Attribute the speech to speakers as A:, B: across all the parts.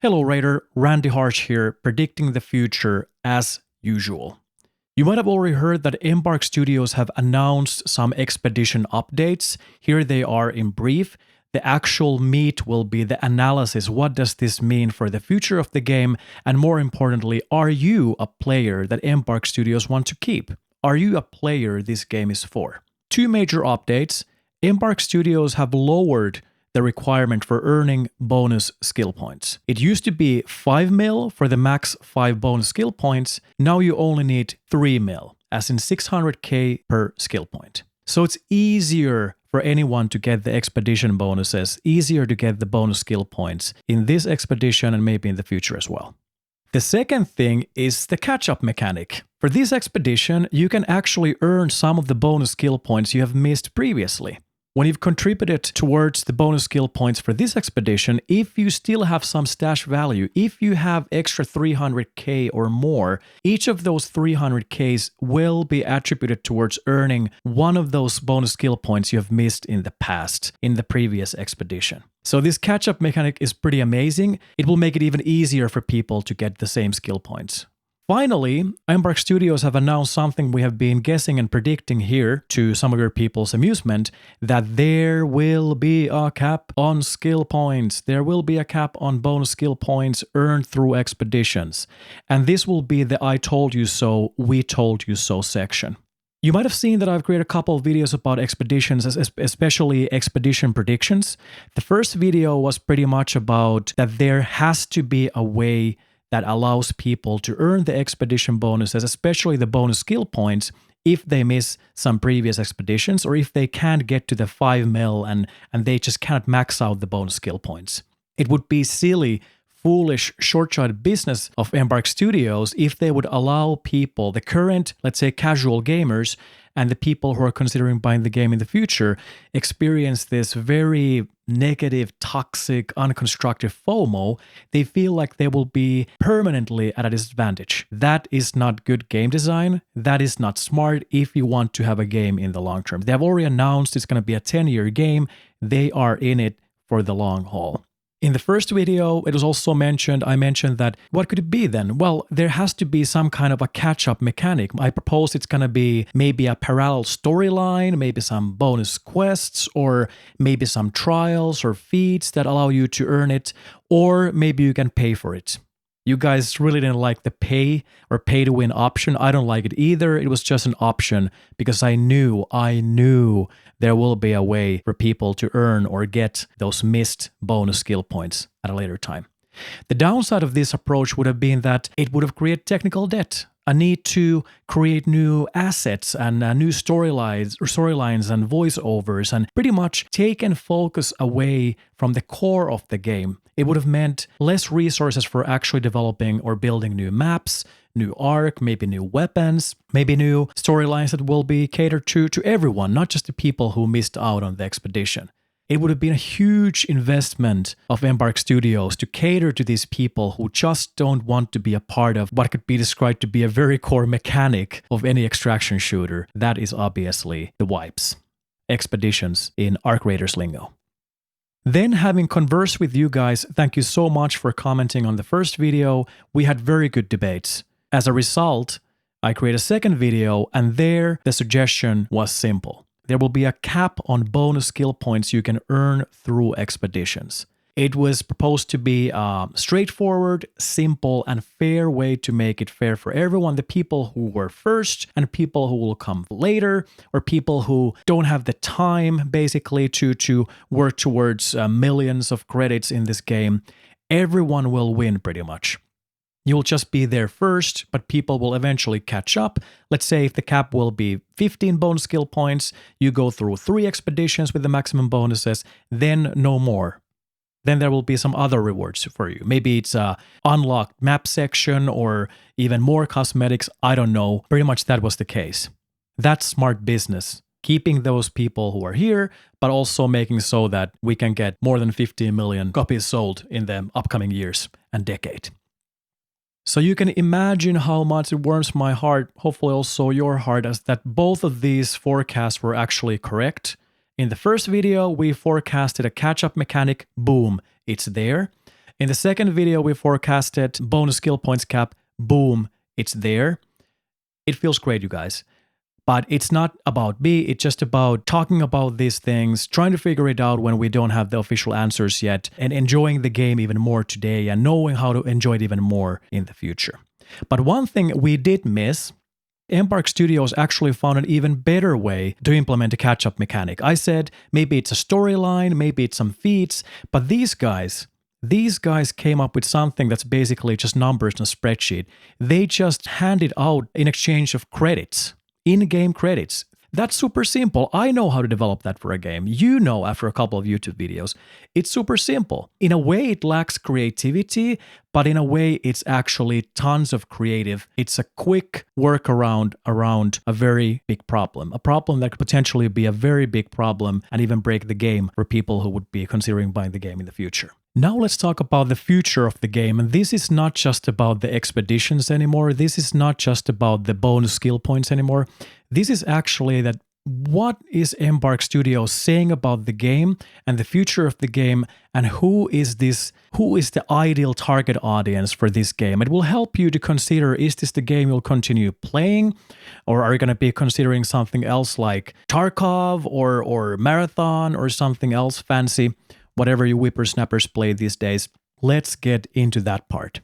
A: Hello Raider, Randy Harsh here, predicting the future as usual. You might have already heard that Embark Studios have announced some expedition updates. Here they are in brief. The actual meat will be the analysis. What does this mean for the future of the game? And more importantly, are you a player that Embark Studios want to keep? Are you a player this game is for? Two major updates. Embark Studios have lowered the requirement for earning bonus skill points. It used to be 5 mil for the max 5 bonus skill points. Now you only need 3 mil, as in 600k per skill point. So it's easier for anyone to get the expedition bonuses, easier to get the bonus skill points in this expedition and maybe in the future as well. The second thing is the catch-up mechanic. For this expedition, you can actually earn some of the bonus skill points you have missed previously. When you've contributed towards the bonus skill points for this expedition, if you still have some stash value, if you have extra 300k or more, each of those 300ks will be attributed towards earning one of those bonus skill points you have missed in the past, in the previous expedition. So this catch-up mechanic is pretty amazing. It will make it even easier for people to get the same skill points. Finally, Embark Studios have announced something we have been guessing and predicting here to some of your people's amusement, that there will be a cap on skill points. There will be a cap on bonus skill points earned through expeditions. And this will be the I told you so, we told you so section. You might have seen that I've created a couple of videos about expeditions, especially expedition predictions. The first video was pretty much about that there has to be a way that allows people to earn the expedition bonuses, especially the bonus skill points, if they miss some previous expeditions or if they can't get to the 5 mil and they just can't max out the bonus skill points. It would be silly, foolish, short-sighted business of Embark Studios if they would allow people, the current, let's say, casual gamers, and the people who are considering buying the game in the future, experience this very negative, toxic, unconstructive FOMO. They feel like they will be permanently at a disadvantage. That is not good game design. That is not smart if you want to have a game in the long term. They have already announced it's going to be a 10-year game. They are in it for the long haul. In the first video, it was also mentioned, I mentioned that, what could it be then? Well, there has to be some kind of a catch-up mechanic. I propose it's going to be maybe a parallel storyline, maybe some bonus quests, or maybe some trials or feats that allow you to earn it, or maybe you can pay for it. You guys really didn't like the pay or pay to win option. I don't like it either. It was just an option because I knew there will be a way for people to earn or get those missed bonus skill points at a later time. The downside of this approach would have been that it would have created technical debt, a need to create new assets and new storylines and voiceovers, and pretty much taken focus away from the core of the game. It would have meant less resources for actually developing or building new maps, new arc, maybe new weapons, maybe new storylines that will be catered to everyone, not just the people who missed out on the expedition. It would have been a huge investment of Embark Studios to cater to these people who just don't want to be a part of what could be described to be a very core mechanic of any extraction shooter. That is obviously the wipes. Expeditions in Arc Raiders lingo. Then, having conversed with you guys, thank you so much for commenting on the first video. We had very good debates. As a result, I created a second video, and there the suggestion was simple. There will be a cap on bonus skill points you can earn through expeditions. It was proposed to be a straightforward, simple, and fair way to make it fair for everyone. The people who were first and people who will come later, or people who don't have the time, basically, to work towards millions of credits in this game. Everyone will win, pretty much. You'll just be there first, but people will eventually catch up. Let's say if the cap will be 15 bonus skill points, you go through 3 expeditions with the maximum bonuses, then no more. Then there will be some other rewards for you. Maybe it's a unlocked map section or even more cosmetics. I don't know. Pretty much that was the case. That's smart business. Keeping those people who are here, but also making so that we can get more than 15 million copies sold in the upcoming years and decade. So you can imagine how much it warms my heart, hopefully also your heart, as that both of these forecasts were actually correct. In the first video, we forecasted a catch-up mechanic. Boom, it's there. In the second video, we forecasted bonus skill points cap. Boom, it's there. It feels great, you guys. But it's not about me, it's just about talking about these things, trying to figure it out when we don't have the official answers yet, and enjoying the game even more today and knowing how to enjoy it even more in the future. But one thing we did miss, Embark Studios actually found an even better way to implement a catch-up mechanic. I said maybe it's a storyline, maybe it's some feats, but these guys came up with something that's basically just numbers in a spreadsheet. They just handed out in exchange of credits. In-game credits. That's super simple. I know how to develop that for a game. You know after a couple of YouTube videos. It's super simple. In a way, it lacks creativity, but in a way, it's actually tons of creative. It's a quick workaround around a very big problem. A problem that could potentially be a very big problem and even break the game for people who would be considering buying the game in the future. Now let's talk about the future of the game, and this is not just about the expeditions anymore, this is not just about the bonus skill points anymore, this is actually that what is Embark Studios saying about the game and the future of the game, and who is the ideal target audience for this game. It will help you to consider, is this the game you'll continue playing, or are you going to be considering something else like Tarkov or Marathon or something else fancy? Whatever you whippersnappers play these days. Let's get into that part.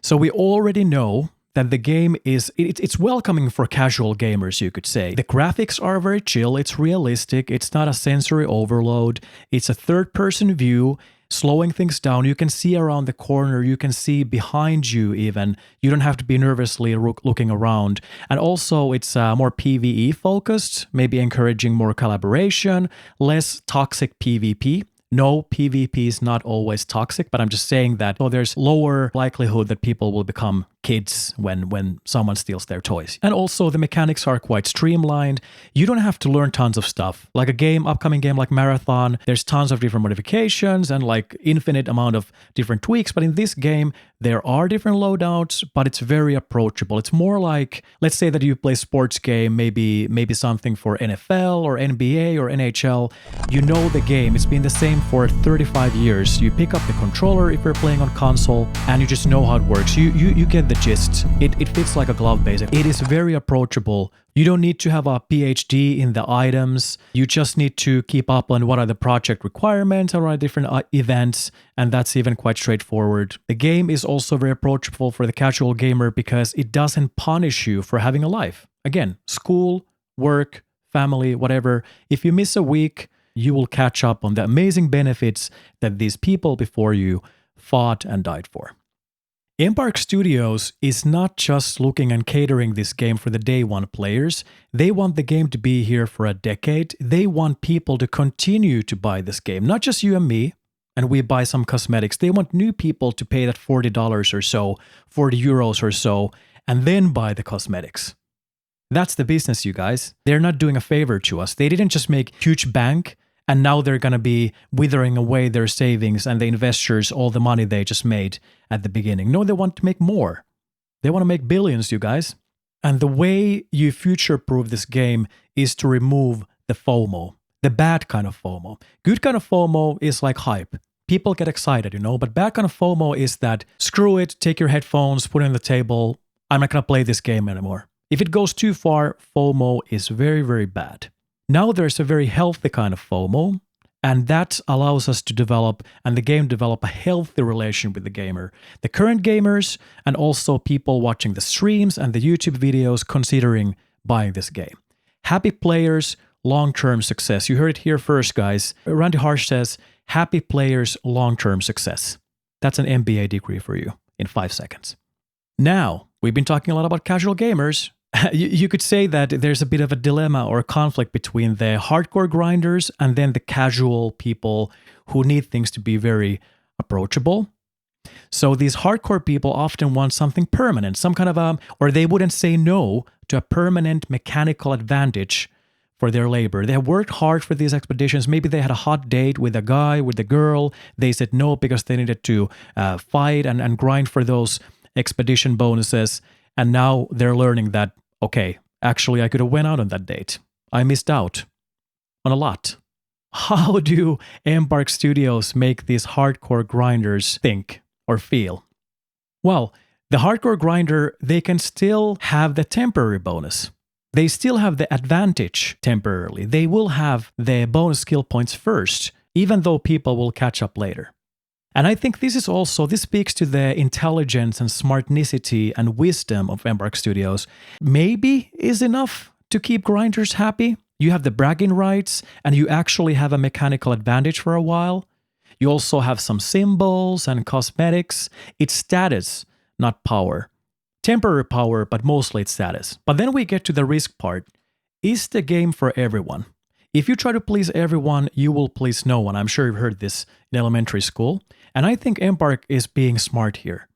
A: So we already know that the game it's welcoming for casual gamers, you could say. The graphics are very chill, it's realistic, it's not a sensory overload, it's a third-person view, slowing things down. You can see around the corner, you can see behind you even. You don't have to be nervously looking around. And also it's more PvE focused, maybe encouraging more collaboration, less toxic PvP. No, PvP is not always toxic, but I'm just saying that there's lower likelihood that people will become kids when someone steals their toys. And also the mechanics are quite streamlined. You don't have to learn tons of stuff. Like upcoming game like Marathon, there's tons of different modifications and like infinite amount of different tweaks. But in this game, there are different loadouts, but it's very approachable. It's more like, let's say that you play sports game, maybe something for NFL or NBA or NHL. You know the game. It's been the same for 35 years. You pick up the controller if you're playing on console, and you just know how it works. You get the gist. It fits like a glove, basically. It is very approachable. You don't need to have a PhD in the items. You just need to keep up on what are the project requirements around different events, and that's even quite straightforward. The game is also very approachable for the casual gamer because it doesn't punish you for having a life. Again, school, work, family, whatever. If you miss a week, you will catch up on the amazing benefits that these people before you fought and died for. Embark Studios is not just looking and catering this game for the day one players. They want the game to be here for a decade. They want people to continue to buy this game, not just you and me, and we buy some cosmetics. They want new people to pay that $40 or so, 40 euros or so, and then buy the cosmetics. That's the business, you guys. They're not doing a favor to us. They didn't just make huge bank and now they're going to be withering away their savings and the investors all the money they just made at the beginning. No, they want to make more. They want to make billions, you guys. And the way you future-proof this game is to remove the FOMO, the bad kind of FOMO. Good kind of FOMO is like hype. People get excited, but bad kind of FOMO is that, screw it, take your headphones, put it on the table, I'm not going to play this game anymore. If it goes too far, FOMO is very, very bad. Now there's a very healthy kind of FOMO, and that allows us to develop, and the game develop, a healthy relation with the gamer. The current gamers, and also people watching the streams and the YouTube videos considering buying this game. Happy players, long-term success. You heard it here first, guys. Randy Harsh says, happy players, long-term success. That's an MBA degree for you in 5 seconds. Now, we've been talking a lot about casual gamers. You could say that there's a bit of a dilemma or a conflict between the hardcore grinders and then the casual people who need things to be very approachable. So these hardcore people often want something permanent, some kind of or they wouldn't say no to a permanent mechanical advantage for their labor. They have worked hard for these expeditions. Maybe they had a hot date with a guy, with a girl. They said no because they needed to fight and grind for those expedition bonuses. And now they're learning that, okay, actually I could have went out on that date. I missed out on a lot. How do Embark Studios make these hardcore grinders think or feel? Well, the hardcore grinder, they can still have the temporary bonus. They still have the advantage temporarily. They will have the bonus skill points first, even though people will catch up later. And I think this speaks to the intelligence and smartnicity and wisdom of Embark Studios. Maybe is enough to keep grinders happy. You have the bragging rights, and you actually have a mechanical advantage for a while. You also have some symbols and cosmetics. It's status, not power. Temporary power, but mostly it's status. But then we get to the risk part. Is the game for everyone? If you try to please everyone, you will please no one. I'm sure you've heard this in elementary school. And I think Embark is being smart here.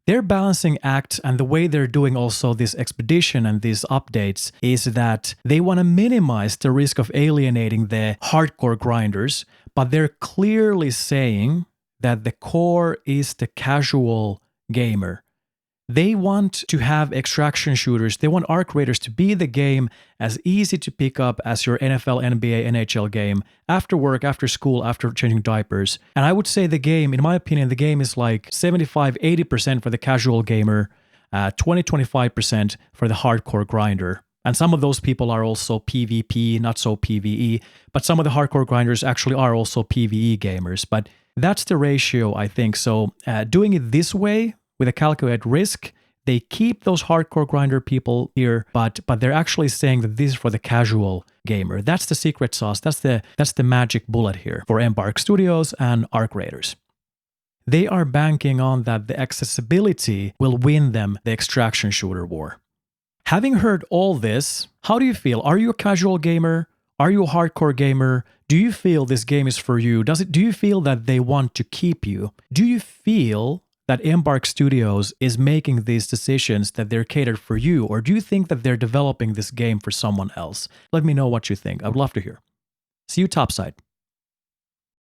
A: Their balancing act and the way they're doing also this expedition and these updates is that they want to minimize the risk of alienating the hardcore grinders, but they're clearly saying that the core is the casual gamer. They want to have extraction shooters. They want ARC Raiders to be the game as easy to pick up as your NFL, NBA, NHL game after work, after school, after changing diapers. And I would say the game, in my opinion, the game is like 75-80% for the casual gamer, 20-25% for the hardcore grinder. And some of those people are also PvP, not so PvE, but some of the hardcore grinders actually are also PvE gamers. But that's the ratio, I think. So doing it this way, with a calculated risk, they keep those hardcore grinder people here, but they're actually saying that this is for the casual gamer. That's the secret sauce. That's the magic bullet here for Embark Studios and ARC Raiders. They are banking on that the accessibility will win them the extraction shooter war. Having heard all this, how do you feel? Are you a casual gamer? Are you a hardcore gamer? Do you feel this game is for you? Do you feel that they want to keep you? Do you feel that Embark Studios is making these decisions that they're catered for you, or do you think that they're developing this game for someone else? Let me know what you think. I would love to hear. See you topside.